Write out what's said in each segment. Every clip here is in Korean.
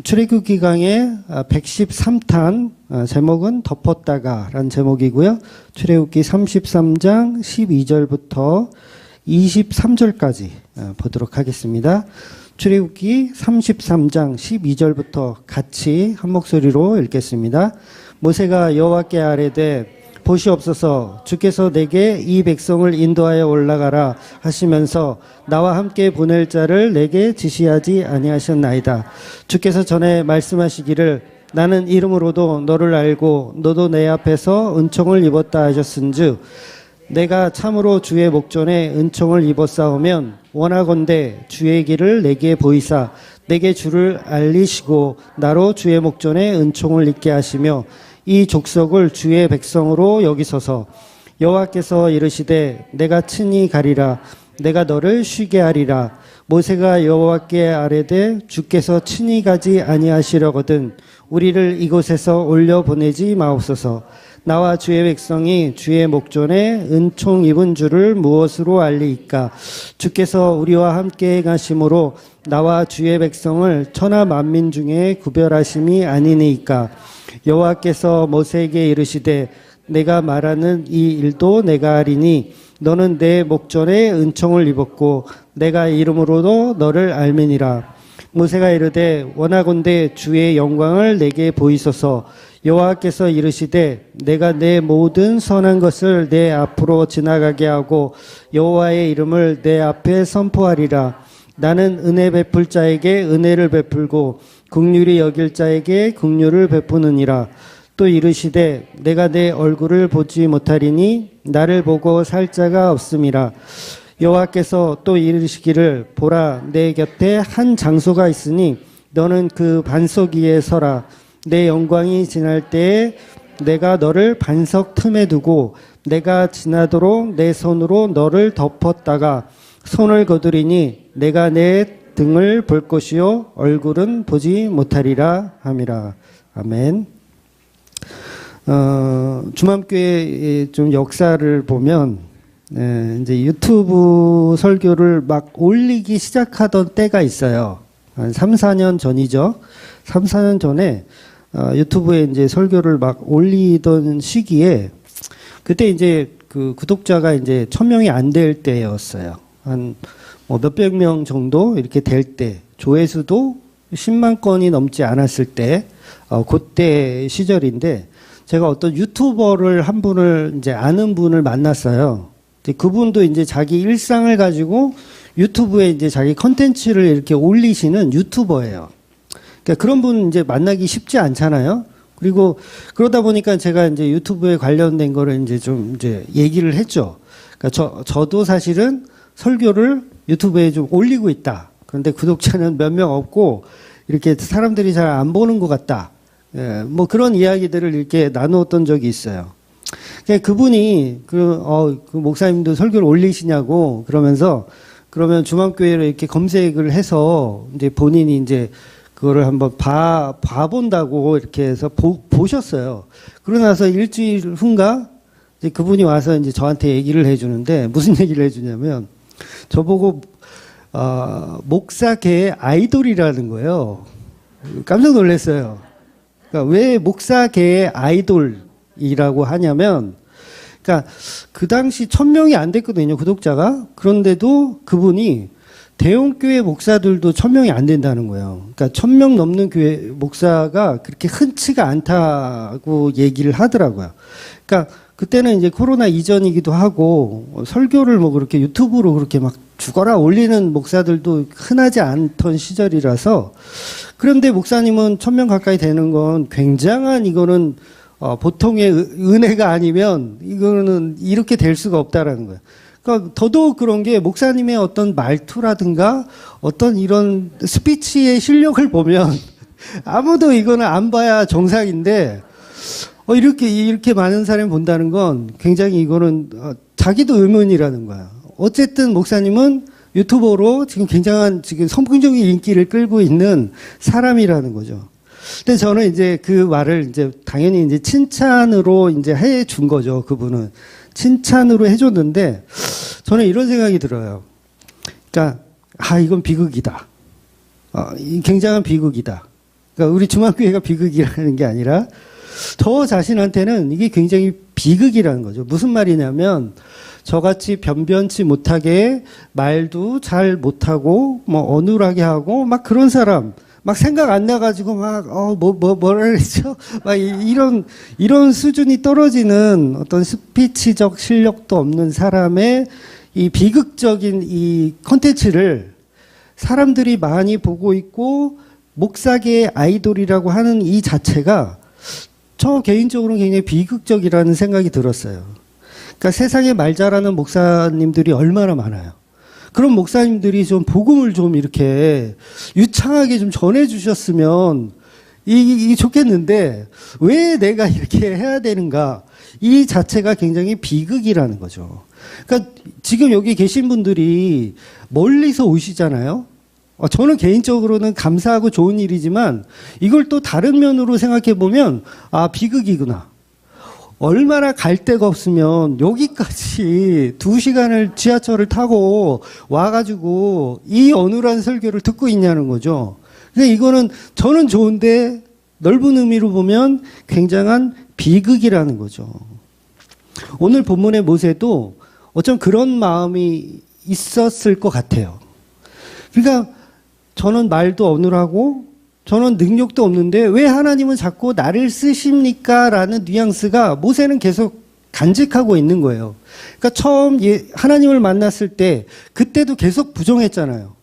출애굽기 강의 113탄 제목은 덮었다가 라는 제목이고요. 출애굽기 33장 12절부터 23절까지 보도록 하겠습니다. 출애굽기 33장 12절부터 같이 한 목소리로 읽겠습니다. 모세가 여호와께 아뢰되 보시옵소서, 주께서 내게 이 백성을 인도하여 올라가라 하시면서 나와 함께 보낼 자를 내게 지시하지 아니하셨나이다. 주께서 전에 말씀하시기를 나는 이름으로도 너를 알고 너도 내 앞에서 은총을 입었다 하셨은즉 내가 참으로 주의 목전에 은총을 입었사오면 원하건대 주의 길을 내게 보이사 내게 주를 알리시고 나로 주의 목전에 은총을 입게 하시며 이 족속을 주의 백성으로 여기소서. 여호와께서 이르시되 내가 친히 가리라. 내가 너를 쉬게 하리라. 모세가 여호와께 아뢰되 주께서 친히 가지 아니하시려거든 우리를 이곳에서 올려 보내지 마옵소서. 나와 주의 백성이 주의 목전에 은총 입은 줄을 무엇으로 알리이까? 주께서 우리와 함께 가심으로 나와 주의 백성을 천하 만민 중에 구별하심이 아니니이까? 여호와께서 모세에게 이르시되 내가 말하는 이 일도 내가 하리니 너는 내 목전에 은총을 입었고 내가 이름으로도 너를 알미니라. 모세가 이르되 원하건대 주의 영광을 내게 보이소서. 여호와께서 이르시되 내가 내 모든 선한 것을 내 앞으로 지나가게 하고 여호와의 이름을 내 앞에 선포하리라. 나는 은혜 베풀 자에게 은혜를 베풀고 긍휼히 여길 자에게 긍휼을 베푸느니라. 또 이르시되 내가 내 얼굴을 보지 못하리니 나를 보고 살 자가 없음이라. 여호와께서 또 이르시기를 보라 내 곁에 한 장소가 있으니 너는 그 반석 위에 서라. 내 영광이 지날 때에 내가 너를 반석 틈에 두고 내가 지나도록 내 손으로 너를 덮었다가 손을 거두리니 내가 내 등을 볼 것이요 얼굴은 보지 못하리라 함이라. 아멘. 주맘교회 좀 역사를 보면 이제 유튜브 설교를 막 올리기 시작하던 때가 있어요. 한 3, 4년 전이죠. 3, 4년 전에 유튜브에 이제 설교를 막 올리던 시기에 그때 이제 그 구독자가 이제 1000명이 안 될 때였어요. 한 몇백 명 정도 이렇게 될 때, 조회수도 10만 건이 넘지 않았을 때, 그때 시절인데, 제가 어떤 유튜버를 한 분을 이제 아는 분을 만났어요. 그분도 이제 자기 일상을 가지고 유튜브에 이제 자기 컨텐츠를 이렇게 올리시는 유튜버예요. 그러니까 그런 분 이제 만나기 쉽지 않잖아요. 그리고 그러다 보니까 제가 이제 유튜브에 관련된 거를 이제 좀 이제 얘기를 했죠. 그러니까 저도 사실은 설교를 유튜브에 좀 올리고 있다. 그런데 구독자는 몇 명 없고 이렇게 사람들이 잘 안 보는 것 같다. 예, 뭐 그런 이야기들을 이렇게 나누었던 적이 있어요. 그분이 그 목사님도 설교를 올리시냐고 그러면서 그러면 주맘교회를 이렇게 검색을 해서 이제 본인이 이제 그거를 한번 봐본다고 이렇게 해서 보셨어요. 그러고 나서 일주일 후인가 이제 그분이 와서 이제 저한테 얘기를 해주는데 무슨 얘기를 해주냐면 저보고 목사계의 아이돌이라는 거예요. 깜짝 놀랐어요. 그러니까 왜 목사계의 아이돌이라고 하냐면, 그러니까 그 당시 1000명이 안 됐거든요, 구독자가. 그런데도 그분이 대형교회 목사들도 1000명이 안 된다는 거예요. 그러니까 1000명 넘는 교회 목사가 그렇게 흔치가 않다고 얘기를 하더라고요. 그러니까 그때는 이제 코로나 이전이기도 하고 설교를 뭐 그렇게 유튜브로 그렇게 막 죽어라 올리는 목사들도 흔하지 않던 시절이라서, 그런데 목사님은 1000명 가까이 되는 건 굉장한 이거는 보통의 은혜가 아니면 이거는 이렇게 될 수가 없다라는 거예요. 그러니까 더더욱 그런 게 목사님의 어떤 말투라든가 어떤 이런 스피치의 실력을 보면 아무도 이거는 안 봐야 정상인데 이렇게 많은 사람이 본다는 건 굉장히 이거는 자기도 의문이라는 거야. 어쨌든 목사님은 유튜버로 지금 굉장한 지금 선풍적인 인기를 끌고 있는 사람이라는 거죠. 근데 저는 이제 그 말을 이제 당연히 이제 칭찬으로 이제 해준 거죠. 그분은 칭찬으로 해줬는데 저는 이런 생각이 들어요. 그러니까 이건 비극이다. 이 굉장한 비극이다. 그러니까 우리 중앙교회가 비극이라는 게 아니라 저 자신한테는 이게 굉장히 비극이라는 거죠. 무슨 말이냐면 저같이 변변치 못하게 말도 잘 못하고 뭐 어눌하게 하고 막 그런 사람 막 생각 안 나가지고 막 뭐라 그랬죠? 막 이런 수준이 떨어지는 어떤 스피치적 실력도 없는 사람의 이 비극적인 이 콘텐츠를 사람들이 많이 보고 있고 목사계의 아이돌이라고 하는 이 자체가 저 개인적으로는 굉장히 비극적이라는 생각이 들었어요. 그러니까 세상에 말 잘하는 목사님들이 얼마나 많아요. 그런 목사님들이 좀 복음을 좀 이렇게 유창하게 좀 전해주셨으면 이게 좋겠는데 왜 내가 이렇게 해야 되는가? 이 자체가 굉장히 비극이라는 거죠. 그러니까 지금 여기 계신 분들이 멀리서 오시잖아요. 저는 개인적으로는 감사하고 좋은 일이지만 이걸 또 다른 면으로 생각해 보면 비극이구나. 얼마나 갈 데가 없으면 여기까지 2시간을 지하철을 타고 와가지고 이 어눌한 설교를 듣고 있냐는 거죠. 그러니까 이거는 저는 좋은데 넓은 의미로 보면 굉장한 비극이라는 거죠. 오늘 본문의 모세도 어쩜 그런 마음이 있었을 것 같아요. 그러니까 저는 말도 어눌하고 저는 능력도 없는데 왜 하나님은 자꾸 나를 쓰십니까? 라는 뉘앙스가 모세는 계속 간직하고 있는 거예요. 그러니까 처음 하나님을 만났을 때 그때도 계속 부정했잖아요.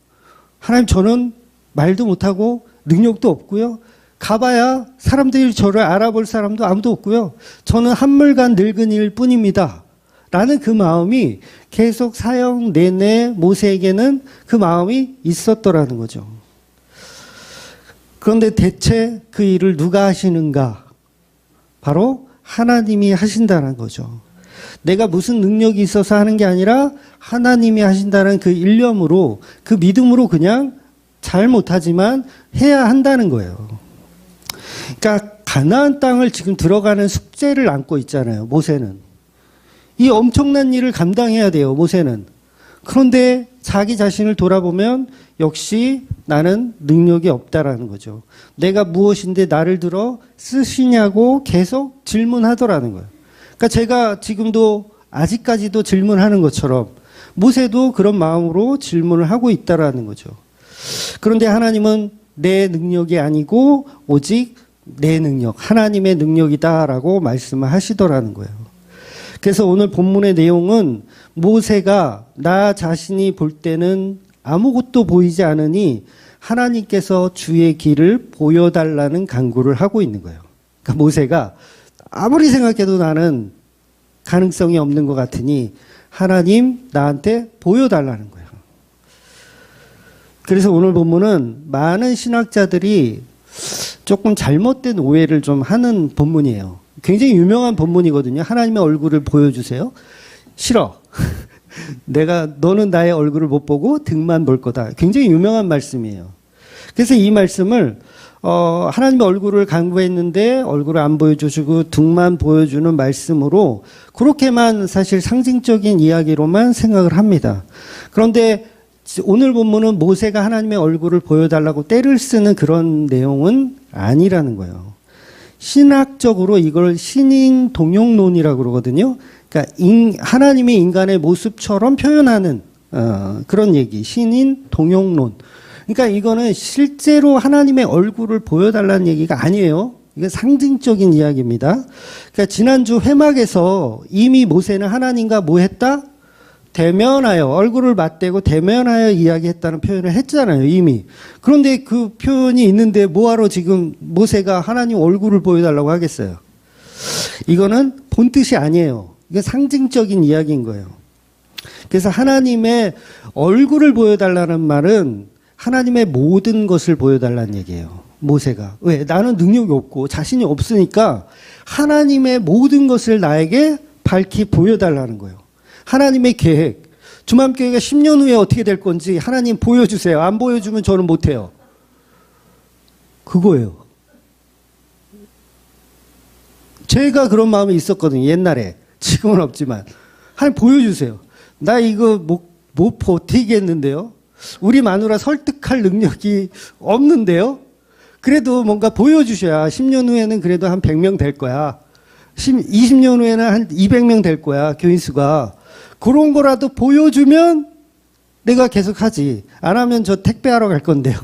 하나님 저는 말도 못하고 능력도 없고요. 가봐야 사람들이 저를 알아볼 사람도 아무도 없고요. 저는 한물간 늙은이일 뿐입니다. 라는 그 마음이 계속 사역 내내 모세에게는 그 마음이 있었더라는 거죠. 그런데 대체 그 일을 누가 하시는가? 바로 하나님이 하신다는 거죠. 내가 무슨 능력이 있어서 하는 게 아니라 하나님이 하신다는 그 일념으로 그 믿음으로 그냥 잘 못하지만 해야 한다는 거예요. 그러니까 가나안 땅을 지금 들어가는 숙제를 안고 있잖아요. 모세는. 이 엄청난 일을 감당해야 돼요. 모세는. 그런데 자기 자신을 돌아보면 역시 나는 능력이 없다라는 거죠. 내가 무엇인데 나를 들어 쓰시냐고 계속 질문하더라는 거예요. 그러니까 제가 지금도 아직까지도 질문하는 것처럼 모세도 그런 마음으로 질문을 하고 있다라는 거죠. 그런데 하나님은 내 능력이 아니고 오직 내 능력, 하나님의 능력이다라고 말씀을 하시더라는 거예요. 그래서 오늘 본문의 내용은 모세가 나 자신이 볼 때는 아무것도 보이지 않으니 하나님께서 주의 길을 보여달라는 간구를 하고 있는 거예요. 그러니까 모세가 아무리 생각해도 나는 가능성이 없는 것 같으니 하나님 나한테 보여달라는 거예요. 그래서 오늘 본문은 많은 신학자들이 조금 잘못된 오해를 좀 하는 본문이에요. 굉장히 유명한 본문이거든요. 하나님의 얼굴을 보여주세요. 싫어. 너는 나의 얼굴을 못 보고 등만 볼 거다. 굉장히 유명한 말씀이에요. 그래서 이 말씀을 하나님의 얼굴을 간구했는데 얼굴을 안 보여주시고 등만 보여주는 말씀으로 그렇게만 사실 상징적인 이야기로만 생각을 합니다. 그런데 오늘 본문은 모세가 하나님의 얼굴을 보여달라고 떼를 쓰는 그런 내용은 아니라는 거예요. 신학적으로 이걸 신인 동용론이라고 그러거든요. 그러니까 하나님의 인간의 모습처럼 표현하는 그런 얘기, 신인 동용론. 그러니까 이거는 실제로 하나님의 얼굴을 보여달라는 얘기가 아니에요. 이건 상징적인 이야기입니다. 그러니까 지난주 회막에서 이미 모세는 하나님과 뭐 했다? 대면하여, 얼굴을 맞대고 대면하여 이야기했다는 표현을 했잖아요, 이미. 그런데 그 표현이 있는데 뭐하러 지금 모세가 하나님 얼굴을 보여달라고 하겠어요? 이거는 본 뜻이 아니에요. 이게 상징적인 이야기인 거예요. 그래서 하나님의 얼굴을 보여달라는 말은 하나님의 모든 것을 보여달라는 얘기예요. 모세가. 왜? 나는 능력이 없고 자신이 없으니까 하나님의 모든 것을 나에게 밝히 보여달라는 거예요. 하나님의 계획. 주맘교회가 10년 후에 어떻게 될 건지 하나님 보여주세요. 안 보여주면 저는 못해요. 그거예요. 제가 그런 마음이 있었거든요. 옛날에. 지금은 없지만. 하나님 보여주세요. 나 이거 못 버티겠는데요. 우리 마누라 설득할 능력이 없는데요. 그래도 뭔가 보여주셔야 10년 후에는 그래도 한 100명 될 거야. 20년 후에는 한 200명 될 거야, 교인 수가. 그런 거라도 보여주면 내가 계속 하지. 안 하면 저 택배하러 갈 건데요.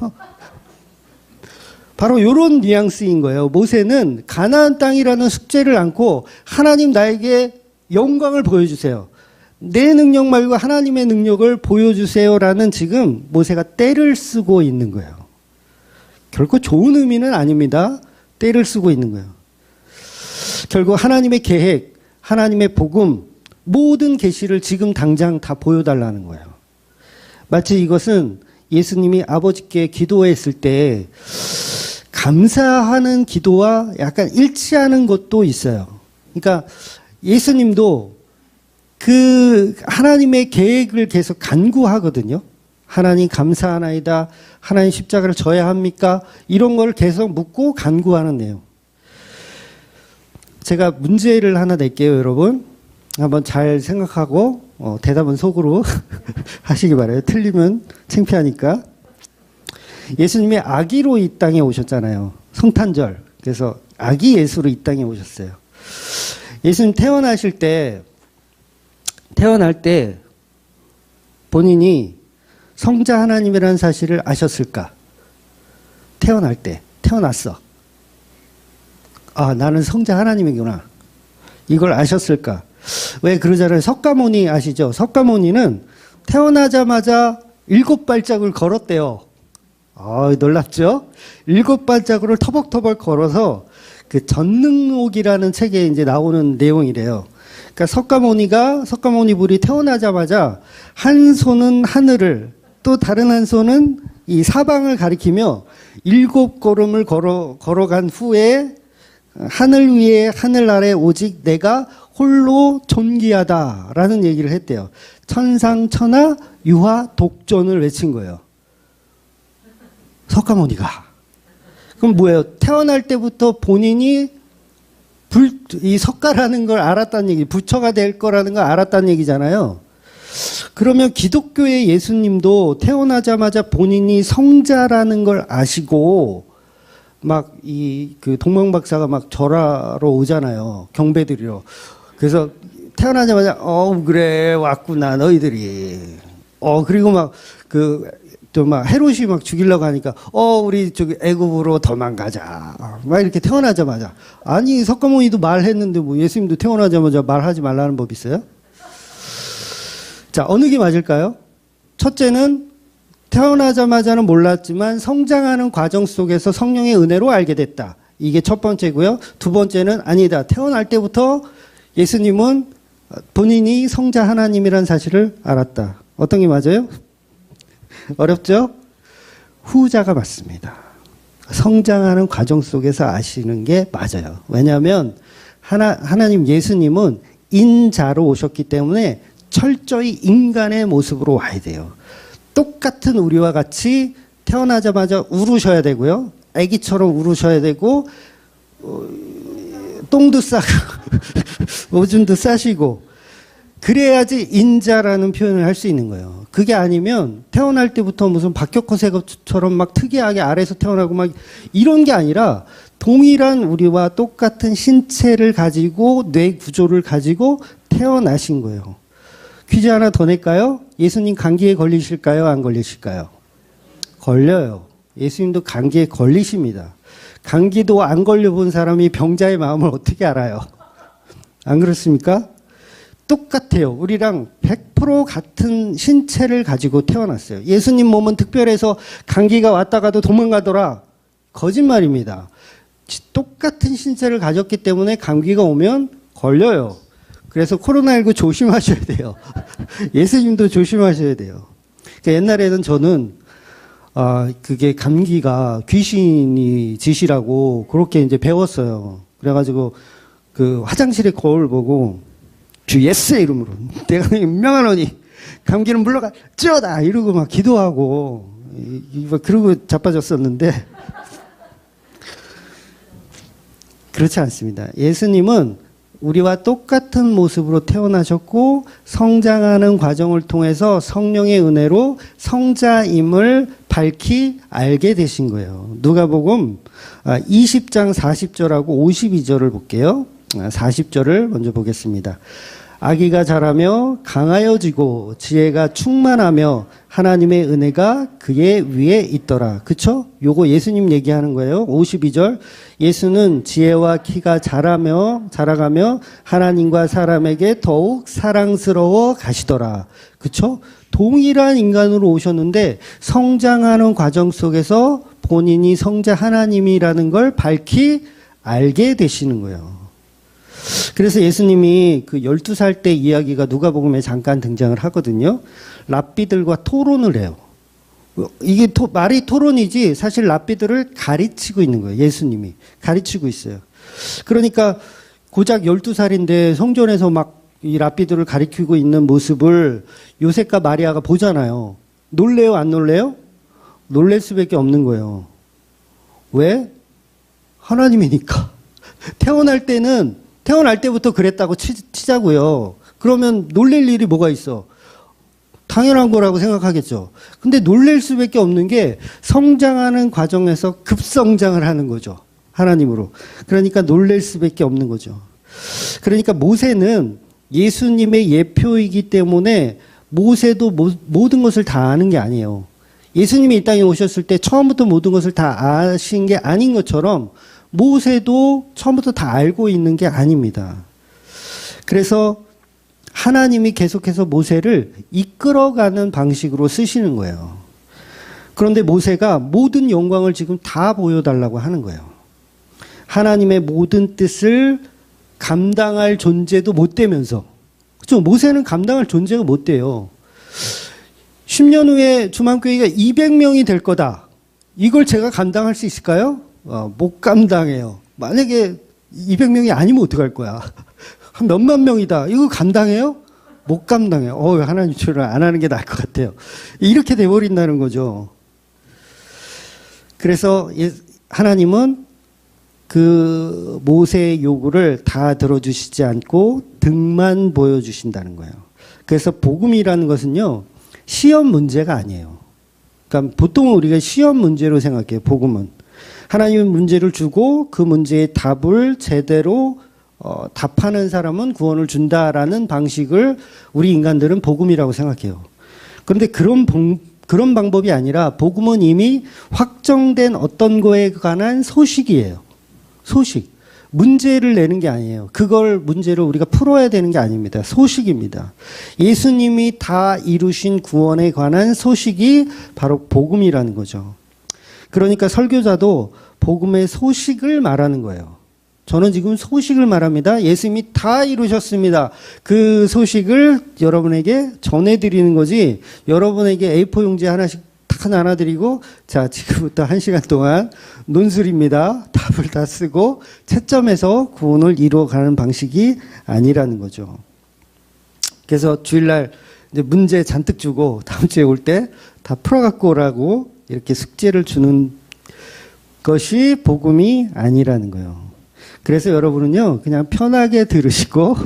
바로 이런 뉘앙스인 거예요. 모세는 가나안 땅이라는 숙제를 안고 하나님 나에게 영광을 보여주세요. 내 능력 말고 하나님의 능력을 보여주세요라는 지금 모세가 때를 쓰고 있는 거예요. 결코 좋은 의미는 아닙니다. 때를 쓰고 있는 거예요. 결국 하나님의 계획, 하나님의 복음, 모든 계시를 지금 당장 다 보여달라는 거예요. 마치 이것은 예수님이 아버지께 기도했을 때 감사하는 기도와 약간 일치하는 것도 있어요. 그러니까 예수님도 그 하나님의 계획을 계속 간구하거든요. 하나님 감사하나이다. 하나님 십자가를 져야 합니까? 이런 걸 계속 묻고 간구하는 내용. 제가 문제를 하나 낼게요, 여러분. 한번 잘 생각하고 대답은 속으로 하시기 바라요. 틀리면 창피하니까. 예수님이 아기로 이 땅에 오셨잖아요. 성탄절. 그래서 아기 예수로 이 땅에 오셨어요. 예수님 태어날 때 본인이 성자 하나님이라는 사실을 아셨을까? 태어났어. 아, 나는 성자 하나님이구나. 이걸 아셨을까? 왜 그러잖아요. 석가모니 아시죠? 석가모니는 태어나자마자 7발짝을 걸었대요. 놀랍죠? 7발짝을 터벅터벅 걸어서 그 전능록이라는 책에 이제 나오는 내용이래요. 그러니까 석가모니 불이 태어나자마자 한 손은 하늘을 또 다른 한 손은 이 사방을 가리키며 7걸음을 걸어간 후에 하늘 위에 하늘 아래 오직 내가 홀로 존귀하다라는 얘기를 했대요. 천상천하 유화 독존을 외친 거예요. 석가모니가. 그럼 뭐예요? 태어날 때부터 본인이 이 석가라는 걸 알았다는 얘기, 부처가 될 거라는 걸 알았다는 얘기잖아요. 그러면 기독교의 예수님도 태어나자마자 본인이 성자라는 걸 아시고 막 그 동방박사가 막 절하러 오잖아요. 경배드리러. 그래서 태어나자마자 그래 왔구나 너희들이. 그리고 막 또 막 헤롯이 막 죽이려고 하니까 우리 저기 애굽으로 도망가자. 막 이렇게 태어나자마자. 아니 석가모니도 말했는데 뭐 예수님도 태어나자마자 말하지 말라는 법 있어요? 자, 어느 게 맞을까요? 첫째는 태어나자마자는 몰랐지만 성장하는 과정 속에서 성령의 은혜로 알게 됐다. 이게 첫 번째고요. 두 번째는 아니다. 태어날 때부터 예수님은 본인이 성자 하나님이라는 사실을 알았다. 어떤 게 맞아요? 어렵죠? 후자가 맞습니다. 성장하는 과정 속에서 아시는 게 맞아요. 왜냐하면 하나님 예수님은 인자로 오셨기 때문에 철저히 인간의 모습으로 와야 돼요. 똑같은 우리와 같이 태어나자마자 울으셔야 되고요. 아기처럼 울으셔야 되고 똥도 싸고 오줌도 싸시고 그래야지 인자라는 표현을 할 수 있는 거예요. 그게 아니면 태어날 때부터 무슨 박격허세처럼 막 특이하게 아래에서 태어나고 막 이런 게 아니라 동일한 우리와 똑같은 신체를 가지고 뇌 구조를 가지고 태어나신 거예요. 퀴즈 하나 더 낼까요? 예수님 감기에 걸리실까요? 안 걸리실까요? 걸려요. 예수님도 감기에 걸리십니다. 감기도 안 걸려본 사람이 병자의 마음을 어떻게 알아요? 안 그렇습니까? 똑같아요. 우리랑 100% 같은 신체를 가지고 태어났어요. 예수님 몸은 특별해서 감기가 왔다가도 도망가더라. 거짓말입니다. 똑같은 신체를 가졌기 때문에 감기가 오면 걸려요. 그래서 코로나19 조심하셔야 돼요. 예수님도 조심하셔야 돼요. 그러니까 옛날에는 저는 그게 감기가 귀신이 짓이라고 그렇게 이제 배웠어요. 그래가지고 그 화장실에 거울 보고 주 예스의 이름으로 내가 유명하노니 감기는 물러가 쩌다 이러고 막 기도하고 그러고 자빠졌었는데 그렇지 않습니다. 예수님은 우리와 똑같은 모습으로 태어나셨고 성장하는 과정을 통해서 성령의 은혜로 성자임을 밝히 알게 되신 거예요. 누가복음 20장 40절하고 52절을 볼게요. 40절을 먼저 보겠습니다. 아기가 자라며 강하여지고 지혜가 충만하며 하나님의 은혜가 그의 위에 있더라. 그쵸? 요거 예수님 얘기하는 거예요. 52절. 예수는 지혜와 키가 자라가며 하나님과 사람에게 더욱 사랑스러워 가시더라. 그쵸? 동일한 인간으로 오셨는데 성장하는 과정 속에서 본인이 성자 하나님이라는 걸 밝히 알게 되시는 거예요. 그래서 예수님이 그 12살 때 이야기가 누가복음에 잠깐 등장을 하거든요. 랍비들과 토론을 해요. 이게 말이 토론이지 사실 랍비들을 가르치고 있는 거예요. 예수님이 가르치고 있어요. 그러니까 고작 12살인데 성전에서 막 이 랍비들을 가르치고 있는 모습을 요셉과 마리아가 보잖아요. 놀래요, 안 놀래요? 놀랄 수밖에 없는 거예요. 왜? 하나님이니까. 태어날 때부터 그랬다고 치자고요. 그러면 놀랄 일이 뭐가 있어? 당연한 거라고 생각하겠죠. 근데 놀랄 수밖에 없는 게 성장하는 과정에서 급성장을 하는 거죠. 하나님으로. 그러니까 놀랄 수밖에 없는 거죠. 그러니까 모세는 예수님의 예표이기 때문에 모세도 모든 것을 다 아는 게 아니에요. 예수님이 이 땅에 오셨을 때 처음부터 모든 것을 다 아신 게 아닌 것처럼 모세도 처음부터 다 알고 있는 게 아닙니다. 그래서 하나님이 계속해서 모세를 이끌어가는 방식으로 쓰시는 거예요. 그런데 모세가 모든 영광을 지금 다 보여달라고 하는 거예요. 하나님의 모든 뜻을 감당할 존재도 못 되면서. 그렇죠? 모세는 감당할 존재가 못 돼요. 10년 후에 주만교회가 200명이 될 거다. 이걸 제가 감당할 수 있을까요? 못 감당해요. 만약에 200명이 아니면 어떡할 거야? 한 몇만 명이다. 이거 감당해요? 못 감당해요. 하나님처럼 안 하는 게 나을 것 같아요. 이렇게 돼버린다는 거죠. 그래서 하나님은 그 모세의 요구를 다 들어주시지 않고 등만 보여주신다는 거예요. 그래서 복음이라는 것은요, 시험 문제가 아니에요. 그러니까 보통은 우리가 시험 문제로 생각해요. 복음은. 하나님은 문제를 주고 그 문제의 답을 제대로 답하는 사람은 구원을 준다라는 방식을 우리 인간들은 복음이라고 생각해요. 그런데 그런 방법이 아니라 복음은 이미 확정된 어떤 거에 관한 소식이에요. 소식. 문제를 내는 게 아니에요. 그걸 문제를 우리가 풀어야 되는 게 아닙니다. 소식입니다. 예수님이 다 이루신 구원에 관한 소식이 바로 복음이라는 거죠. 그러니까 설교자도 복음의 소식을 말하는 거예요. 저는 지금 소식을 말합니다. 예수님이 다 이루셨습니다. 그 소식을 여러분에게 전해드리는 거지, 여러분에게 A4 용지 하나씩 다 나눠드리고, 자, 지금부터 1시간 동안 논술입니다. 답을 다 쓰고 채점해서 구원을 이루어가는 방식이 아니라는 거죠. 그래서 주일날 이제 문제 잔뜩 주고 다음 주에 올 때 다 풀어갖고 오라고 이렇게 숙제를 주는 것이 복음이 아니라는 거예요. 그래서 여러분은요, 그냥 편하게 들으시고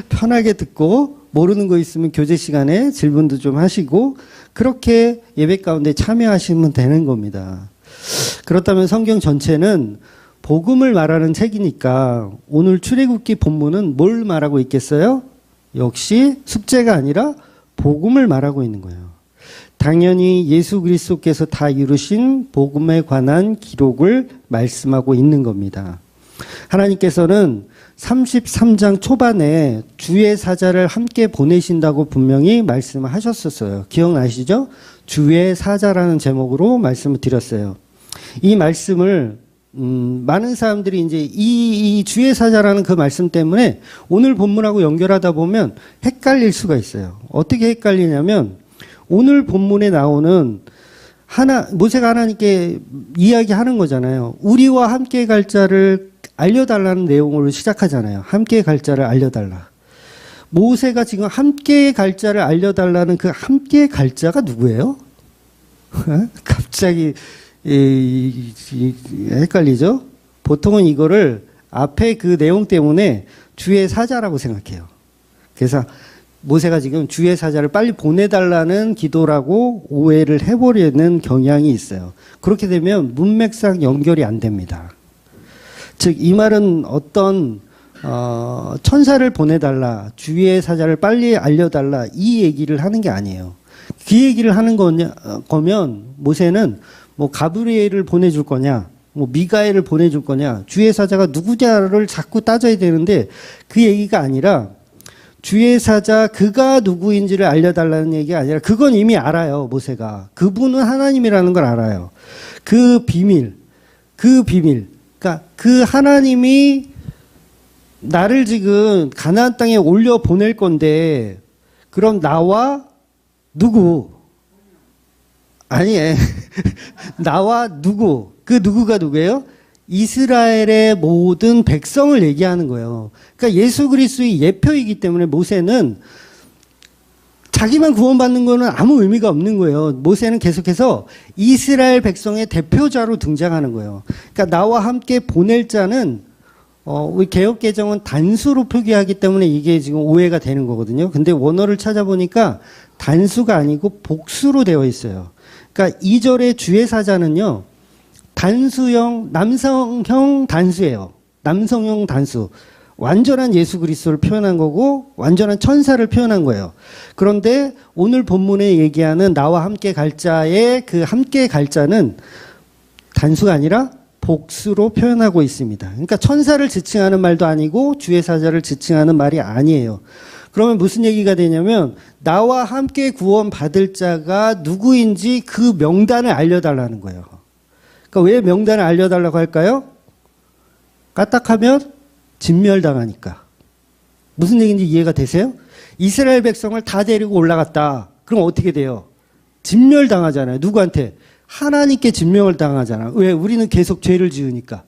편하게 듣고 모르는 거 있으면 교제 시간에 질문도 좀 하시고 그렇게 예배 가운데 참여하시면 되는 겁니다. 그렇다면 성경 전체는 복음을 말하는 책이니까 오늘 출애굽기 본문은 뭘 말하고 있겠어요? 역시 숙제가 아니라 복음을 말하고 있는 거예요. 당연히 예수 그리스도께서 다 이루신 복음에 관한 기록을 말씀하고 있는 겁니다. 하나님께서는 33장 초반에 주의 사자를 함께 보내신다고 분명히 말씀을 하셨었어요. 기억나시죠? 주의 사자라는 제목으로 말씀을 드렸어요. 이 말씀을 많은 사람들이 이제 이 주의 사자라는 그 말씀 때문에 오늘 본문하고 연결하다 보면 헷갈릴 수가 있어요. 어떻게 헷갈리냐면 오늘 본문에 나오는 모세가 하나님께 이야기하는 거잖아요. 우리와 함께 갈 자를 알려달라는 내용으로 시작하잖아요. 함께 갈 자를 알려달라. 모세가 지금 함께 갈 자를 알려달라는 그 함께 갈 자가 누구예요? 갑자기 헷갈리죠? 보통은 이거를 앞에 그 내용 때문에 주의 사자라고 생각해요. 그래서 모세가 지금 주의 사자를 빨리 보내달라는 기도라고 오해를 해버리는 경향이 있어요. 그렇게 되면 문맥상 연결이 안 됩니다. 즉, 이 말은 어떤 천사를 보내달라, 주의 사자를 빨리 알려달라, 이 얘기를 하는 게 아니에요. 그 얘기를 하는 거면 모세는 뭐 가브리엘을 보내줄 거냐, 뭐 미가엘을 보내줄 거냐, 주의 사자가 누구냐를 자꾸 따져야 되는데 그 얘기가 아니라 주의 사자 그가 누구인지를 알려달라는 얘기가 아니라 그건 이미 알아요. 모세가. 그분은 하나님이라는 걸 알아요. 그 비밀. 그러니까 그 하나님이 나를 지금 가나안 땅에 올려 보낼 건데 그럼 나와 누구? 아니, 나와 누구? 그 누구가 누구예요? 이스라엘의 모든 백성을 얘기하는 거예요. 그러니까 예수 그리스도의 예표이기 때문에 모세는 자기만 구원받는 거는 아무 의미가 없는 거예요. 모세는 계속해서 이스라엘 백성의 대표자로 등장하는 거예요. 그러니까 나와 함께 보낼 자는 우리 개역개정은 단수로 표기하기 때문에 이게 지금 오해가 되는 거거든요. 근데 원어를 찾아보니까 단수가 아니고 복수로 되어 있어요. 그러니까 2절의 주의 사자는요, 단수형, 남성형 단수예요. 남성형 단수. 완전한 예수 그리스도를 표현한 거고 완전한 천사를 표현한 거예요. 그런데 오늘 본문에 얘기하는 나와 함께 갈 자의 그 함께 갈 자는 단수가 아니라 복수로 표현하고 있습니다. 그러니까 천사를 지칭하는 말도 아니고 주의 사자를 지칭하는 말이 아니에요. 그러면 무슨 얘기가 되냐면 나와 함께 구원받을 자가 누구인지 그 명단을 알려달라는 거예요. 그러니까 왜 명단을 알려달라고 할까요? 까딱하면 진멸당하니까. 무슨 얘기인지 이해가 되세요? 이스라엘 백성을 다 데리고 올라갔다. 그럼 어떻게 돼요? 진멸당하잖아요. 누구한테? 하나님께 진멸을 당하잖아. 왜? 우리는 계속 죄를 지으니까.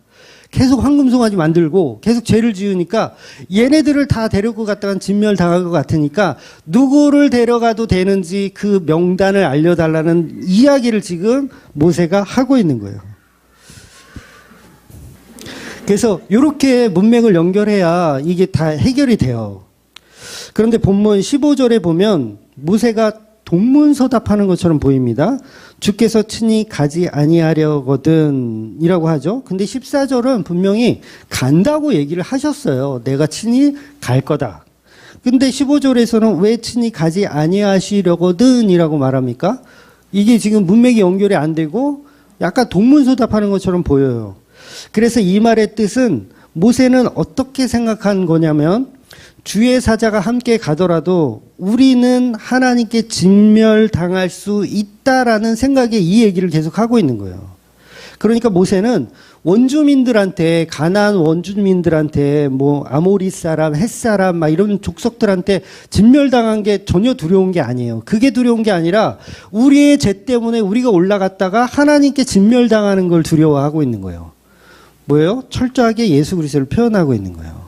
계속 황금송아지 만들고 계속 죄를 지으니까 얘네들을 다 데리고 갔다간 진멸당할 것 같으니까 누구를 데려가도 되는지 그 명단을 알려달라는 이야기를 지금 모세가 하고 있는 거예요. 그래서 이렇게 문맥을 연결해야 이게 다 해결이 돼요. 그런데 본문 15절에 보면 모세가 동문서답하는 것처럼 보입니다. 주께서 친히 가지 아니하려거든 이라고 하죠. 근데 14절은 분명히 간다고 얘기를 하셨어요. 내가 친히 갈 거다. 근데 15절에서는 왜 친히 가지 아니하시려거든 이라고 말합니까? 이게 지금 문맥이 연결이 안 되고 약간 동문서답하는 것처럼 보여요. 그래서 이 말의 뜻은 모세는 어떻게 생각한 거냐면 주의 사자가 함께 가더라도 우리는 하나님께 진멸당할 수 있다라는 생각에 이 얘기를 계속 하고 있는 거예요. 그러니까 모세는 원주민들한테, 가나안 원주민들한테 뭐 아모리 사람, 헷 사람 막 이런 족속들한테 진멸당한 게 전혀 두려운 게 아니에요. 그게 두려운 게 아니라 우리의 죄 때문에 우리가 올라갔다가 하나님께 진멸당하는 걸 두려워하고 있는 거예요. 뭐예요? 철저하게 예수 그리스도를 표현하고 있는 거예요.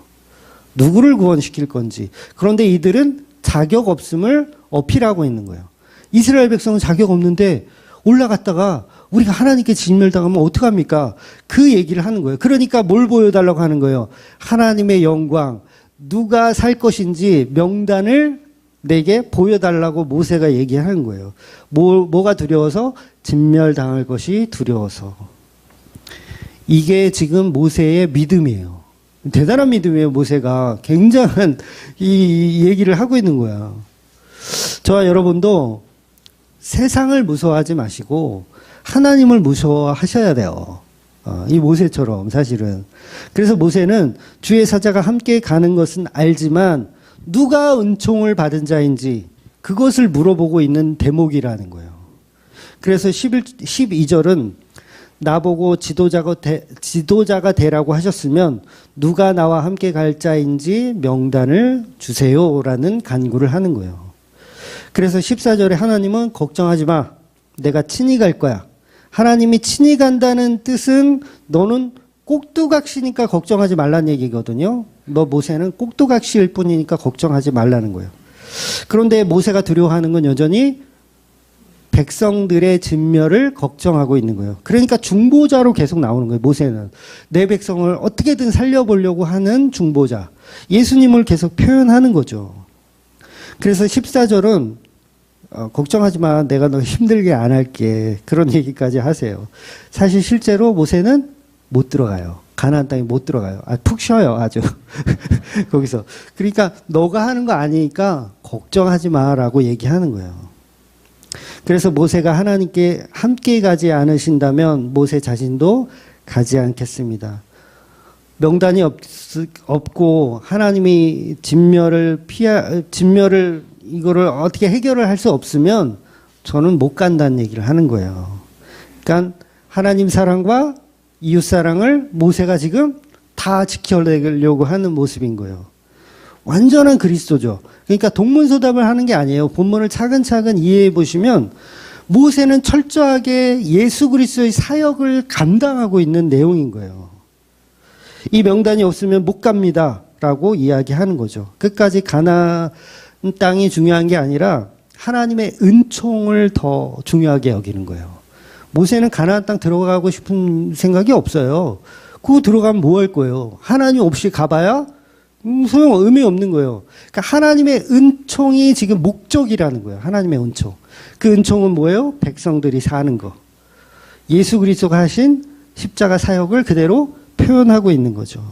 누구를 구원시킬 건지. 그런데 이들은 자격 없음을 어필하고 있는 거예요. 이스라엘 백성은 자격 없는데 올라갔다가 우리가 하나님께 진멸당하면 어떡합니까? 그 얘기를 하는 거예요. 그러니까 뭘 보여달라고 하는 거예요? 하나님의 영광, 누가 살 것인지 명단을 내게 보여달라고 모세가 얘기하는 거예요. 뭐가 두려워서? 진멸당할 것이 두려워서. 이게 지금 모세의 믿음이에요. 대단한 믿음이에요. 모세가 굉장한 이 얘기를 하고 있는 거야. 저와 여러분도 세상을 무서워하지 마시고 하나님을 무서워하셔야 돼요. 이 모세처럼 사실은. 그래서 모세는 주의 사자가 함께 가는 것은 알지만 누가 은총을 받은 자인지 그것을 물어보고 있는 대목이라는 거예요. 그래서 12절은 나보고 지도자가 되라고 하셨으면 누가 나와 함께 갈 자인지 명단을 주세요라는 간구를 하는 거예요. 그래서 14절에 하나님은 걱정하지 마. 내가 친히 갈 거야. 하나님이 친히 간다는 뜻은 너는 꼭두각시니까 걱정하지 말라는 얘기거든요. 너 모세는 꼭두각시일 뿐이니까 걱정하지 말라는 거예요. 그런데 모세가 두려워하는 건 여전히 백성들의 진멸을 걱정하고 있는 거예요. 그러니까 중보자로 계속 나오는 거예요. 모세는 내 백성을 어떻게든 살려보려고 하는 중보자, 예수님을 계속 표현하는 거죠. 그래서 14절은 걱정하지 마, 내가 너 힘들게 안 할게, 그런 얘기까지 하세요. 사실 실제로 모세는 못 들어가요. 가나안 땅에 못 들어가요. 푹 쉬어요, 아주. 거기서. 그러니까 너가 하는 거 아니니까 걱정하지 마라고 얘기하는 거예요. 그래서 모세가 하나님께 함께 가지 않으신다면 모세 자신도 가지 않겠습니다. 명단이 없고 하나님이 진멸을 이거를 어떻게 해결을 할 수 없으면 저는 못 간다는 얘기를 하는 거예요. 그러니까 하나님 사랑과 이웃 사랑을 모세가 지금 다 지켜내려고 하는 모습인 거예요. 완전한 그리스도죠. 그러니까 동문서답을 하는 게 아니에요. 본문을 차근차근 이해해 보시면 모세는 철저하게 예수 그리스도의 사역을 감당하고 있는 내용인 거예요. 이 명단이 없으면 못 갑니다 라고 이야기하는 거죠. 끝까지 가나안 땅이 중요한 게 아니라 하나님의 은총을 더 중요하게 여기는 거예요. 모세는 가나안 땅 들어가고 싶은 생각이 없어요. 그거 들어가면 뭐 할 거예요? 하나님 없이 가봐야 의미 없는 거예요. 그러니까 하나님의 은총이 지금 목적이라는 거예요. 하나님의 은총. 그 은총은 뭐예요? 백성들이 사는 거. 예수 그리스도가 하신 십자가 사역을 그대로 표현하고 있는 거죠.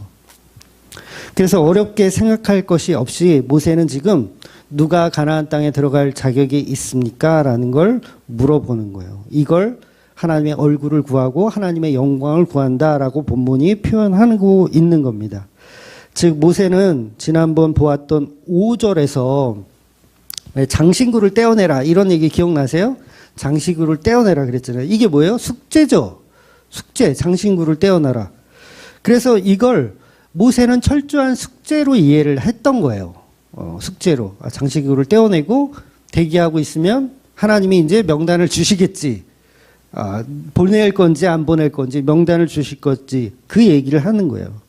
그래서 어렵게 생각할 것이 없이 모세는 지금 누가 가나안 땅에 들어갈 자격이 있습니까? 라는 걸 물어보는 거예요. 이걸 하나님의 얼굴을 구하고 하나님의 영광을 구한다라고 본문이 표현하고 있는 겁니다. 즉 모세는 지난번 보았던 5절에서 장신구를 떼어내라 이런 얘기 기억나세요? 장신구를 떼어내라 그랬잖아요. 이게 뭐예요? 숙제죠. 숙제, 장신구를 떼어내라. 그래서 이걸 모세는 철저한 숙제로 이해를 했던 거예요. 숙제로. 장신구를 떼어내고 대기하고 있으면 하나님이 이제 명단을 주시겠지. 보낼 건지 안 보낼 건지 명단을 주실 건지 그 얘기를 하는 거예요.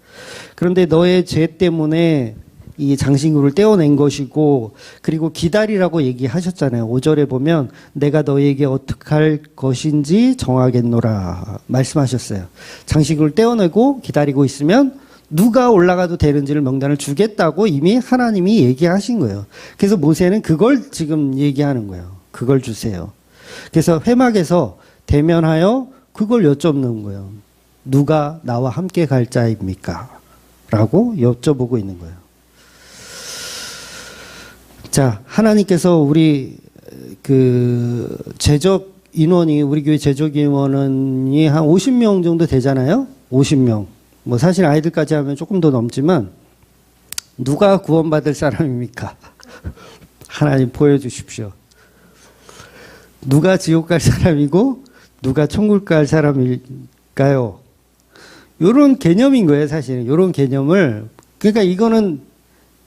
그런데 너의 죄 때문에 이 장신구를 떼어낸 것이고 그리고 기다리라고 얘기하셨잖아요. 5절에 보면 내가 너에게 어떻게 할 것인지 정하겠노라 말씀하셨어요. 장신구를 떼어내고 기다리고 있으면 누가 올라가도 되는지를 명단을 주겠다고 이미 하나님이 얘기하신 거예요. 그래서 모세는 그걸 지금 얘기하는 거예요. 그걸 주세요. 그래서 회막에서 대면하여 그걸 여쭙는 거예요. 누가 나와 함께 갈 자입니까? 라고 여쭤보고 있는 거예요. 자, 하나님께서 우리 제적 인원이 우리 교회 제적 인원이 한 50명 정도 되잖아요. 50명. 뭐 사실 아이들까지 하면 조금 더 넘지만 누가 구원받을 사람입니까? 하나님 보여주십시오. 누가 지옥 갈 사람이고 누가 천국 갈 사람일까요? 요런 개념인 거예요, 사실은. 요런 개념을. 그러니까 이거는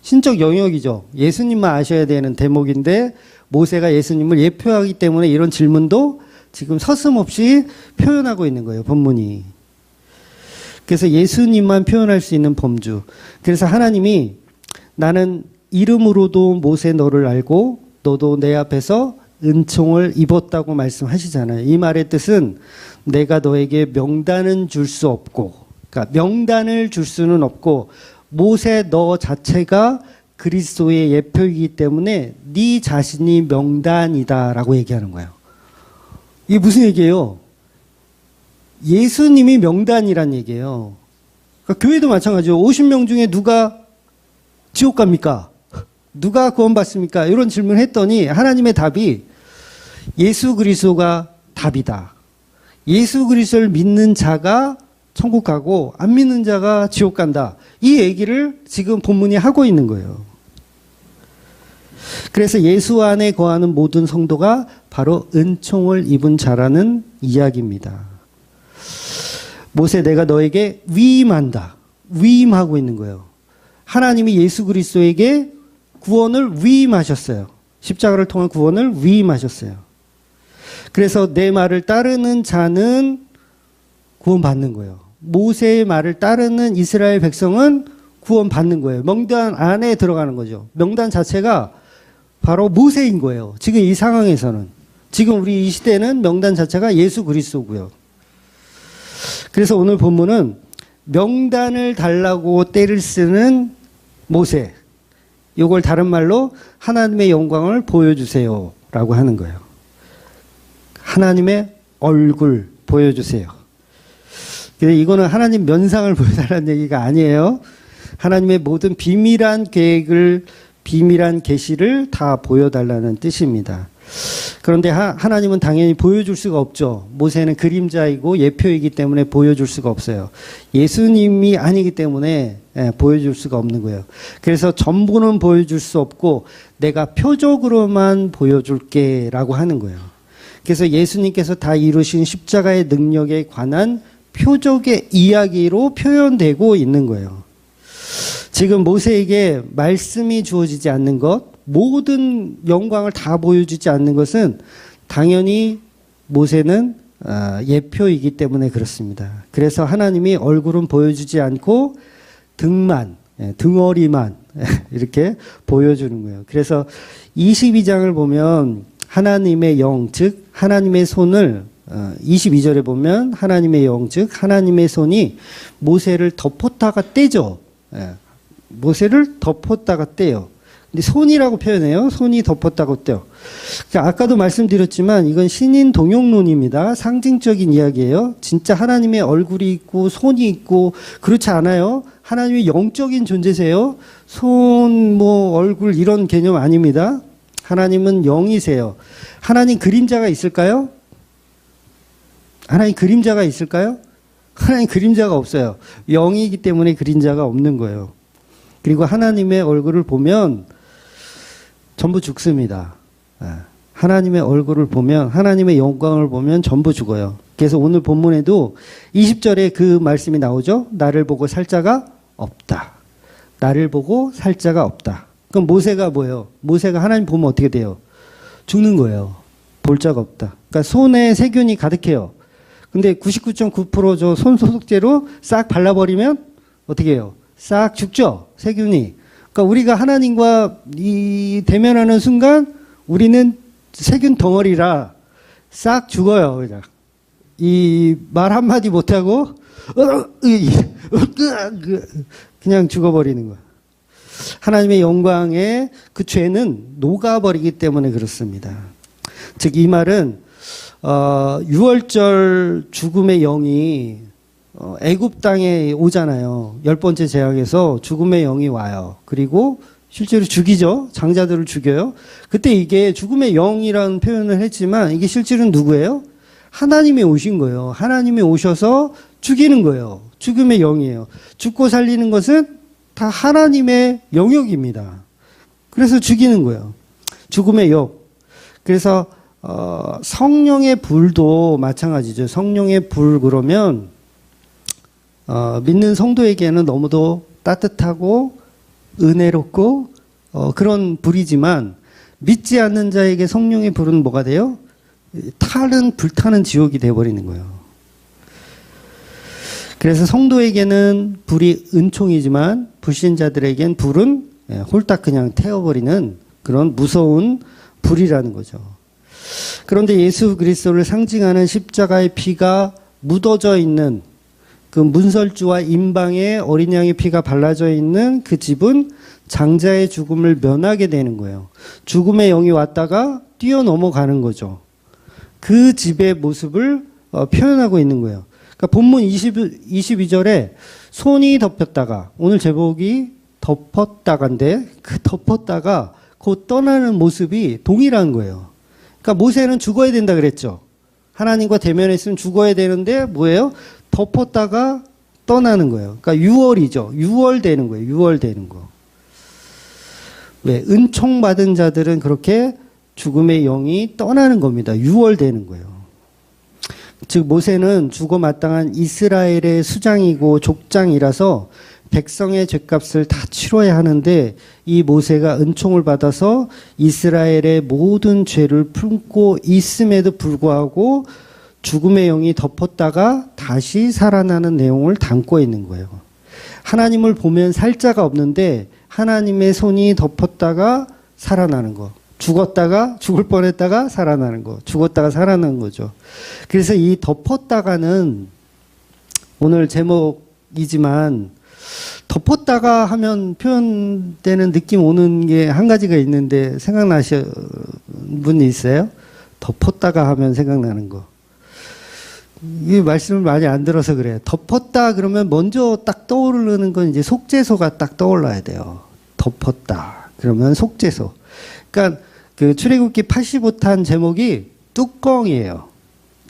신적 영역이죠. 예수님만 아셔야 되는 대목인데 모세가 예수님을 예표하기 때문에 이런 질문도 지금 서슴없이 표현하고 있는 거예요, 본문이. 그래서 예수님만 표현할 수 있는 범주. 그래서 하나님이 나는 이름으로도 모세 너를 알고 너도 내 앞에서 은총을 입었다고 말씀하시잖아요. 이 말의 뜻은 내가 너에게 명단은 줄 수 없고, 그러니까 명단을 줄 수는 없고 모세 너 자체가 그리스도의 예표이기 때문에 네 자신이 명단이다라고 얘기하는 거예요. 이게 무슨 얘기예요? 예수님이 명단이란 얘기예요. 그러니까 교회도 마찬가지죠. 50명 중에 누가 지옥 갑니까? 누가 구원받습니까? 이런 질문을 했더니 하나님의 답이 예수 그리스도가 답이다. 예수 그리스도를 믿는 자가 천국 가고 안 믿는 자가 지옥 간다. 이 얘기를 지금 본문이 하고 있는 거예요. 그래서 예수 안에 거하는 모든 성도가 바로 은총을 입은 자라는 이야기입니다. 모세 내가 너에게 위임한다. 위임하고 있는 거예요. 하나님이 예수 그리스도에게 구원을 위임하셨어요. 십자가를 통한 구원을 위임하셨어요. 그래서 내 말을 따르는 자는 구원받는 거예요. 모세의 말을 따르는 이스라엘 백성은 구원받는 거예요. 명단 안에 들어가는 거죠. 명단 자체가 바로 모세인 거예요. 지금 이 상황에서는. 지금 우리 이 시대는 명단 자체가 예수 그리스도고요. 그래서 오늘 본문은 명단을 달라고 떼를 쓰는 모세, 이걸 다른 말로 하나님의 영광을 보여주세요 라고 하는 거예요. 하나님의 얼굴 보여주세요. 근데 이거는 하나님 면상을 보여달라는 얘기가 아니에요. 하나님의 모든 비밀한 계획을, 비밀한 계시를 다 보여달라는 뜻입니다. 그런데 하나님은 당연히 보여줄 수가 없죠. 모세는 그림자이고 예표이기 때문에 보여줄 수가 없어요. 예수님이 아니기 때문에 보여줄 수가 없는 거예요. 그래서 전부는 보여줄 수 없고 내가 표적으로만 보여줄게 라고 하는 거예요. 그래서 예수님께서 다 이루신 십자가의 능력에 관한 표적의 이야기로 표현되고 있는 거예요. 지금 모세에게 말씀이 주어지지 않는 것, 모든 영광을 다 보여주지 않는 것은 당연히 모세는 예표이기 때문에 그렇습니다. 그래서 하나님이 얼굴은 보여주지 않고 등만, 등어리만 이렇게 보여주는 거예요. 그래서 22장을 보면 하나님의 영, 즉 하나님의 손을 22절에 보면 하나님의 영, 즉 하나님의 손이 모세를 덮었다가 떼죠. 모세를 덮었다가 떼요. 근데 손이라고 표현해요. 손이 덮었다고 떼요. 아까도 말씀드렸지만 이건 신인 동용론입니다. 상징적인 이야기예요. 진짜 하나님의 얼굴이 있고 손이 있고 그렇지 않아요. 하나님이 영적인 존재세요. 손, 얼굴 이런 개념 아닙니다. 하나님은 영이세요. 하나님 그림자가 있을까요? 하나님 그림자가 있을까요? 하나님 그림자가 없어요. 영이기 때문에 그림자가 없는 거예요. 그리고 하나님의 얼굴을 보면 전부 죽습니다. 하나님의 얼굴을 보면, 하나님의 영광을 보면 전부 죽어요. 그래서 오늘 본문에도 20절에 그 말씀이 나오죠. 나를 보고 살 자가 없다. 나를 보고 살 자가 없다. 그럼 모세가 뭐예요? 모세가 하나님 보면 어떻게 돼요? 죽는 거예요. 볼 자가 없다. 그러니까 손에 세균이 가득해요. 근데 99.9% 손 소독제로 싹 발라버리면 어떻게 해요? 싹 죽죠? 세균이. 그러니까 우리가 하나님과 대면하는 순간 우리는 세균 덩어리라 싹 죽어요. 그냥. 말 한마디 못하고 그냥 죽어버리는 거예요. 하나님의 영광에 그 죄는 녹아버리기 때문에 그렇습니다. 즉 이 말은 6월절 죽음의 영이 애굽 땅에 오잖아요. 10번째 재앙에서 죽음의 영이 와요. 그리고 실제로 죽이죠. 장자들을 죽여요. 그때 이게 죽음의 영이라는 표현을 했지만 이게 실제로는 누구예요? 하나님이 오신 거예요. 하나님이 오셔서 죽이는 거예요. 죽음의 영이에요. 죽고 살리는 것은 다 하나님의 영역입니다. 그래서 죽이는 거예요. 죽음의 영. 그래서 성령의 불도 마찬가지죠. 성령의 불 그러면 믿는 성도에게는 너무도 따뜻하고 은혜롭고 그런 불이지만 믿지 않는 자에게 성령의 불은 뭐가 돼요? 불타는 지옥이 되어버리는 거예요. 그래서 성도에게는 불이 은총이지만 불신자들에겐 불은 홀딱 그냥 태워버리는 그런 무서운 불이라는 거죠. 그런데 예수 그리스도를 상징하는 십자가의 피가 묻어져 있는 그 문설주와 임방에 어린 양의 피가 발라져 있는 그 집은 장자의 죽음을 면하게 되는 거예요. 죽음의 영이 왔다가 뛰어넘어가는 거죠. 그 집의 모습을 표현하고 있는 거예요. 그러니까 본문 22절에 손이 덮였다가, 오늘 제목이 덮었다가인데 그 덮었다가 곧 떠나는 모습이 동일한 거예요. 그러니까 모세는 죽어야 된다 그랬죠. 하나님과 대면했으면 죽어야 되는데 뭐예요? 덮었다가 떠나는 거예요. 그러니까 유월이죠. 유월되는 거예요. 유월되는 거. 왜? 은총 받은 자들은 그렇게 죽음의 영이 떠나는 겁니다. 유월되는 거예요. 즉 모세는 죽어 마땅한 이스라엘의 수장이고 족장이라서 백성의 죗값을 다 치러야 하는데 이 모세가 은총을 받아서 이스라엘의 모든 죄를 품고 있음에도 불구하고 죽음의 영이 덮었다가 다시 살아나는 내용을 담고 있는 거예요. 하나님을 보면 살 자가 없는데 하나님의 손이 덮었다가 살아나는 거. 죽을 뻔했다가 살아나는 거. 죽었다가 살아나는 거죠. 그래서 이 덮었다가는 오늘 제목이지만 덮었다가 하면 표현되는 느낌 오는 게 한 가지가 있는데 생각나시는 분이 있어요? 덮었다가 하면 생각나는 거. 이 말씀을 많이 안 들어서 그래요. 덮었다 그러면 먼저 딱 떠오르는 건 이제 속죄소가 딱 떠올라야 돼요. 덮었다. 그러면 속죄소. 그러니까 그 출애굽기 85탄 제목이 뚜껑이에요.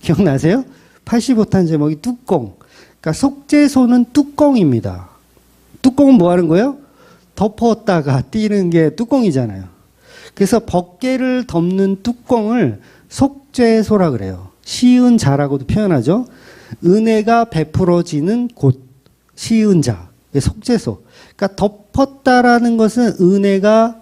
기억나세요? 85탄 제목이 뚜껑. 그러니까 속죄소는 뚜껑입니다. 뚜껑은 뭐 하는 거예요? 덮었다가 띄는 게 뚜껑이잖아요. 그래서 벗개를 덮는 뚜껑을 속죄소라 그래요. 시은 자라고도 표현하죠. 은혜가 베풀어지는 곳, 시은 자, 속죄소. 그러니까 덮었다라는 것은 은혜가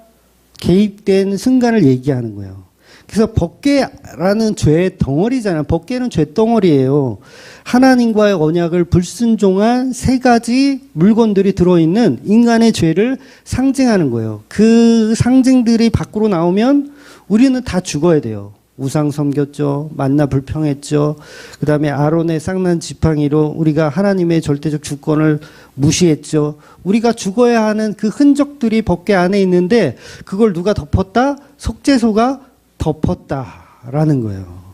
개입된 순간을 얘기하는 거예요. 그래서 벗개라는 죄의 덩어리잖아요. 벗개는 죄 덩어리예요. 하나님과의 언약을 불순종한 세 가지 물건들이 들어있는 인간의 죄를 상징하는 거예요. 그 상징들이 밖으로 나오면 우리는 다 죽어야 돼요. 우상 섬겼죠. 만나 불평했죠. 그 다음에 아론의 쌍난 지팡이로 우리가 하나님의 절대적 주권을 무시했죠. 우리가 죽어야 하는 그 흔적들이 벗개 안에 있는데 그걸 누가 덮었다? 속죄소가 덮었다라는 거예요.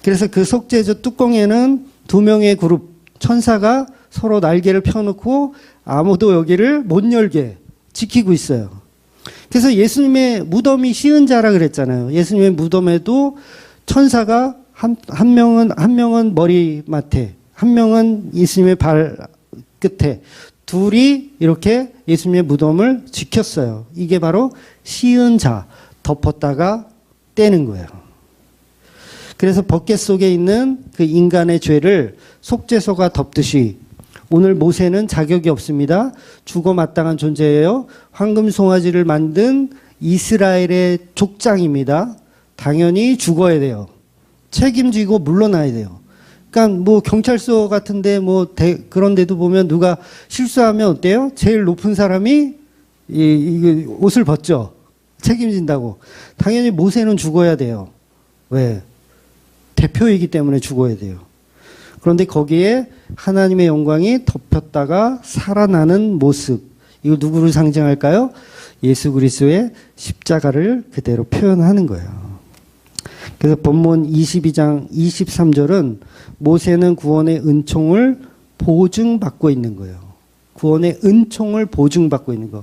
그래서 그 속죄소 뚜껑에는 두 명의 그룹 천사가 서로 날개를 펴놓고 아무도 여기를 못 열게 지키고 있어요. 그래서 예수님의 무덤이 시은 자라 그랬잖아요. 예수님의 무덤에도 천사가 한 명은 머리맡에, 한 명은 예수님의 발 끝에, 둘이 이렇게 예수님의 무덤을 지켰어요. 이게 바로 시은 자, 덮었다가 떼는 거예요. 그래서 벗개 속에 있는 그 인간의 죄를 속죄소가 덮듯이 오늘 모세는 자격이 없습니다. 죽어 마땅한 존재예요. 황금 송아지를 만든 이스라엘의 족장입니다. 당연히 죽어야 돼요. 책임지고 물러나야 돼요. 그러니까 뭐 경찰서 같은데 뭐 그런 데도 보면 누가 실수하면 어때요? 제일 높은 사람이 이 옷을 벗죠. 책임진다고. 당연히 모세는 죽어야 돼요. 왜? 대표이기 때문에 죽어야 돼요. 그런데 거기에 하나님의 영광이 덮였다가 살아나는 모습. 이거 누구를 상징할까요? 예수 그리스도의 십자가를 그대로 표현하는 거예요. 그래서 본문 22장 23절은 모세는 구원의 은총을 보증받고 있는 거예요. 구원의 은총을 보증받고 있는 거.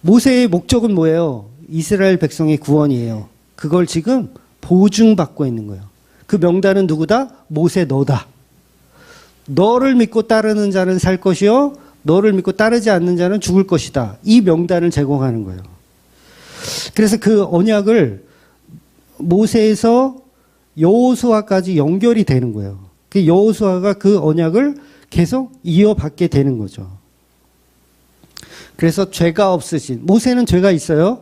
모세의 목적은 뭐예요? 이스라엘 백성의 구원이에요. 그걸 지금 보증받고 있는 거예요. 그 명단은 누구다? 모세 너다. 너를 믿고 따르는 자는 살 것이요 너를 믿고 따르지 않는 자는 죽을 것이다. 이 명단을 제공하는 거예요. 그래서 그 언약을 모세에서 여호수아까지 연결이 되는 거예요. 그 여호수아가 그 언약을 계속 이어받게 되는 거죠. 그래서 죄가 없으신 모세는 죄가 있어요.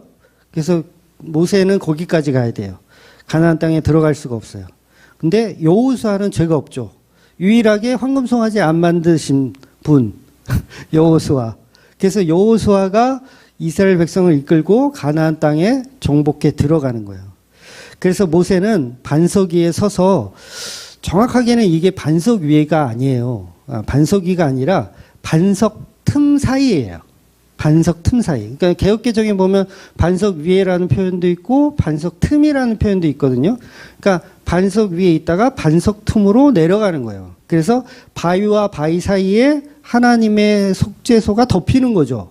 그래서 모세는 거기까지 가야 돼요. 가나안 땅에 들어갈 수가 없어요. 근데 여호수아는 죄가 없죠. 유일하게 황금송아지 안 만드신 분 여호수아. 그래서 여호수아가 이스라엘 백성을 이끌고 가나안 땅에 정복해 들어가는 거예요. 그래서 모세는 반석 위에 서서 정확하게는 이게 반석 위가 아니에요. 반석 위가 아니라 반석 틈 사이예요. 반석 틈 사이. 그러니까 개역개정에 보면 반석 위에라는 표현도 있고 반석 틈이라는 표현도 있거든요. 그러니까 반석 위에 있다가 반석 틈으로 내려가는 거예요. 그래서 바위와 바위 사이에 하나님의 속죄소가 덮이는 거죠.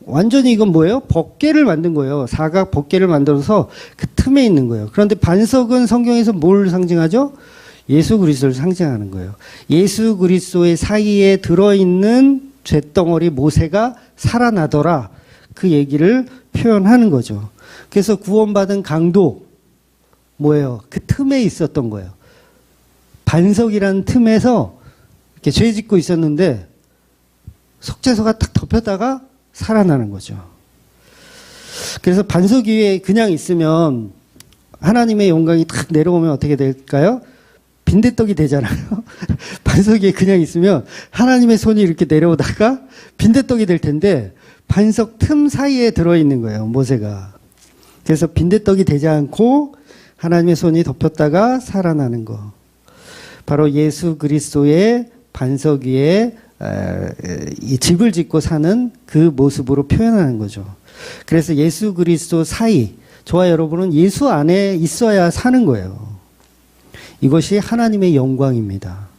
완전히 이건 뭐예요? 벗개를 만든 거예요. 사각 벗개를 만들어서 그 틈에 있는 거예요. 그런데 반석은 성경에서 뭘 상징하죠? 예수 그리스도를 상징하는 거예요. 예수 그리스도의 사이에 들어있는 쇳덩어리 모세가 살아나더라. 그 얘기를 표현하는 거죠. 그래서 구원받은 강도 뭐예요? 그 틈에 있었던 거예요. 반석이라는 틈에서 이렇게 죄 짓고 있었는데 속죄소가 딱 덮였다가 살아나는 거죠. 그래서 반석 위에 그냥 있으면 하나님의 영광이 탁 내려오면 어떻게 될까요? 빈대떡이 되잖아요. 반석 위에 그냥 있으면 하나님의 손이 이렇게 내려오다가 빈대떡이 될 텐데 반석 틈 사이에 들어있는 거예요, 모세가. 그래서 빈대떡이 되지 않고 하나님의 손이 덮였다가 살아나는 거. 바로 예수 그리스도의 반석 위에 이 집을 짓고 사는 그 모습으로 표현하는 거죠. 그래서 예수 그리스도 사이, 저와 여러분은 예수 안에 있어야 사는 거예요. 이것이 하나님의 영광입니다.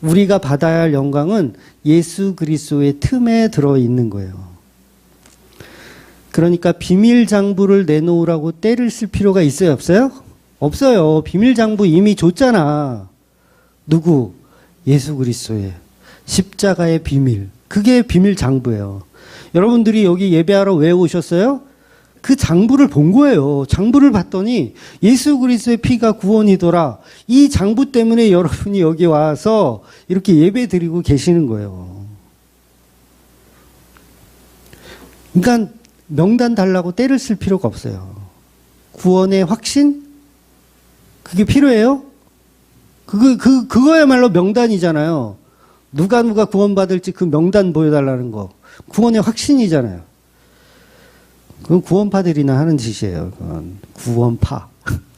우리가 받아야 할 영광은 예수 그리스도의 틈에 들어있는 거예요. 그러니까 비밀 장부를 내놓으라고 때를 쓸 필요가 있어요, 없어요? 없어요. 비밀 장부 이미 줬잖아. 누구? 예수 그리스도의 십자가의 비밀. 그게 비밀 장부예요. 여러분들이 여기 예배하러 왜 오셨어요? 그 장부를 본 거예요. 장부를 봤더니 예수 그리스도의 피가 구원이더라. 이 장부 때문에 여러분이 여기 와서 이렇게 예배 드리고 계시는 거예요. 그러니까 명단 달라고 때를 쓸 필요가 없어요. 구원의 확신? 그게 필요해요? 그거야말로 명단이잖아요. 누가 구원받을지 그 명단 보여달라는 거. 구원의 확신이잖아요. 그건 구원파들이나 하는 짓이에요. 그건 구원파.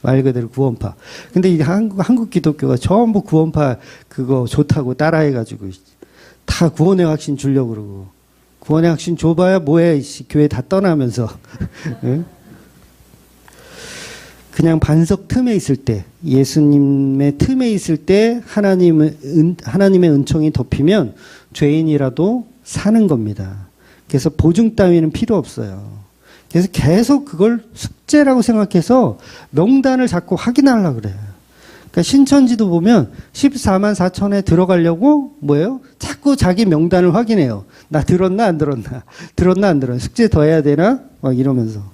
말 그대로 구원파. 근데 이 한국 기독교가 전부 구원파 그거 좋다고 따라해가지고 다 구원의 확신 주려고 그러고. 구원의 확신 줘봐야 뭐해. 교회 다 떠나면서. 그냥 반석 틈에 있을 때, 예수님의 틈에 있을 때 하나님의 은총이 덮이면 죄인이라도 사는 겁니다. 그래서 보증 따위는 필요 없어요. 그래서 계속 그걸 숙제라고 생각해서 명단을 자꾸 확인하려고 그래요. 그러니까 신천지도 보면 14만 4천에 들어가려고 뭐예요? 자꾸 자기 명단을 확인해요. 나 들었나 안 들었나? 들었나 안 들었나? 숙제 더 해야 되나? 막 이러면서.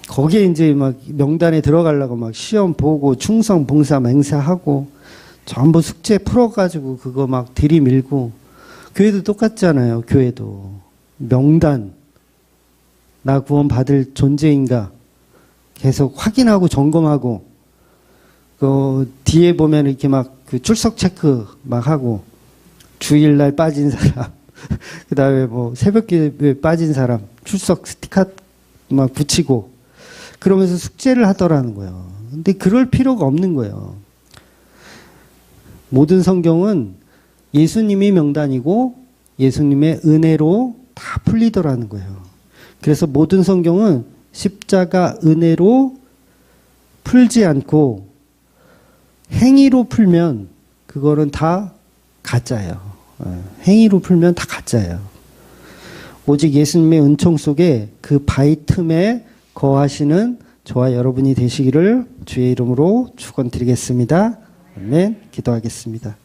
거기에 이제 막 명단에 들어가려고 막 시험 보고 충성 봉사 맹세하고 전부 숙제 풀어가지고 그거 막 들이밀고. 교회도 똑같잖아요. 교회도 명단, 나 구원 받을 존재인가 계속 확인하고 점검하고, 그 뒤에 보면 이렇게 막 그 출석 체크 막 하고, 주일날 빠진 사람, 그 다음에 뭐 새벽기도에 빠진 사람 출석 스티커 막 붙이고, 그러면서 숙제를 하더라는 거예요. 근데 그럴 필요가 없는 거예요. 모든 성경은 예수님이 명단이고 예수님의 은혜로 다 풀리더라는 거예요. 그래서 모든 성경은 십자가 은혜로 풀지 않고 행위로 풀면 그거는 다 가짜예요. 행위로 풀면 다 가짜예요. 오직 예수님의 은총 속에 그 바위 틈에 거하시는 저와 여러분이 되시기를 주의 이름으로 축원드리겠습니다. 아멘. 기도하겠습니다.